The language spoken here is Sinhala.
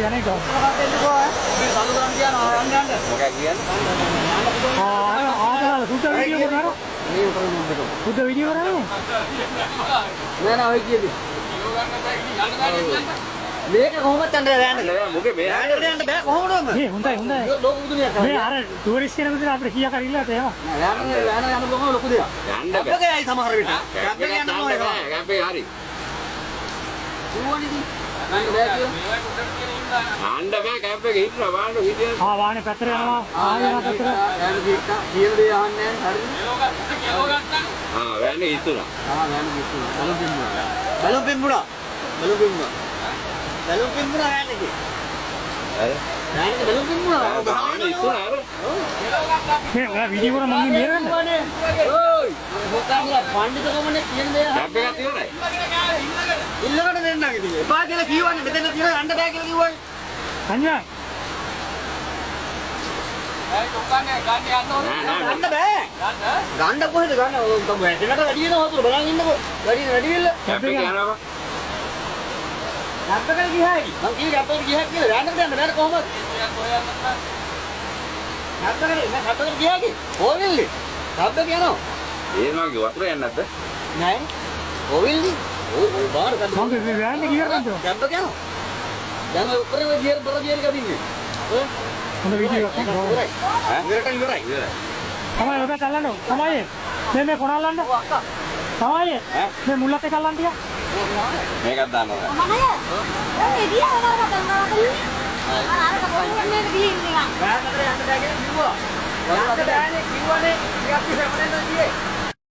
යන්නේ කොහොමද? මේ සල්ලු කරන් තියනවා යන්න. මොකක්ද කියන්නේ? සුද්ධ වීඩියෝ කරනවා. මේ උතරින් උඹට. සුද්ධ වීඩියෝ කරන්නේ. නෑ නෑ ඔය කියදී. මේක කොහොමද යන්න බෑනේ. මොකේ මේ යන්න බෑ කොහොමද? මේ හොඳයි හොඳයි. ලොකු දුනියක් මේ අර ටුවරිස්ට් කෙනෙකුට අපිට කීයක් හරි ඉල්ලලා තේම. නෑ යන්න බොහොම ලොකු දෙයක්. යන්න බෑ. අපගේ සමහර විට. කැම්පේ යන්න ඕනේ. කැම්පේ හරි. ඌවනිදි. යන්න බෑ කියලා. යන්න බෑ කැම්පේ ගිහින් බලන්න විදියට. වාහනේ පැත්තට යනවා. ආයෙ පැත්තට. යන්න දීක්කා කියන දේ අහන්නේ නැහැ. හරිද? වැන්නේ ඉතුණා. යන්න දීක්කා. බලුම් පිම්බුණා. බලුම් පිම්බුණා යන්නේ. හරි. යන්නේ බලුම් පිම්බුණා. ගාන ඉතුණා අර. මේ ඔයා වීඩියෝ කරන මම මෙහෙරගන්න. ඕයි. මොකක්ද පඬිතුකමනේ කියන දේ කැම්පේ එකක් තියුණායි. ඉල්ලකට දෙන්නගේ ඉතින්. එපා කියලා කිව්වනේ මෙතන තියෙන යන්න බෑ කියලා කිව්වනේ. අඤ්ඤා ගන්න බෑ. ගන්න කොහෙද ගන්න? ඔය වැටෙනට වැඩි වෙනවා හතුර බලන් ඉන්නකෝ. වැඩි වෙල්ල. කැම්පේ යනවා. නැත්තකල ගියායි. මං කී ගැප්පකට ගියා කියලා යන්න දෙන්න බෑ කොහමද? නැත්තකල ගියාකි. ඕවිල්ලි. සබ්බක යනවා. ඒ වගේ වතුර යන්නේ නැද්ද? නෑ. ඕවිල්ලි. ඕ බාර ගන්න. මම මේ වෑන්නේ කිව්වද? ගැප්පක යනවා. දැන් ඔය උඩරේ දියර බර දියර ගදින්නේ. ඔය හොඳ වීඩියෝ එකක් ගන්න. ඉවරයි. ඉවරයි. තමයි ඔබ කල්ලන්න. තමයි මේ කොනල්ලන්න. තමයි මේ මුල්ලත් එක අල්ලන්න ටික. මේකක් දානවා. බෑකට යන්න බෑ කියලා කිව්වා. යන්න බෑනේ කිව්වනේ. ටිකක් ඉස්සරහට එන්න ගියේ.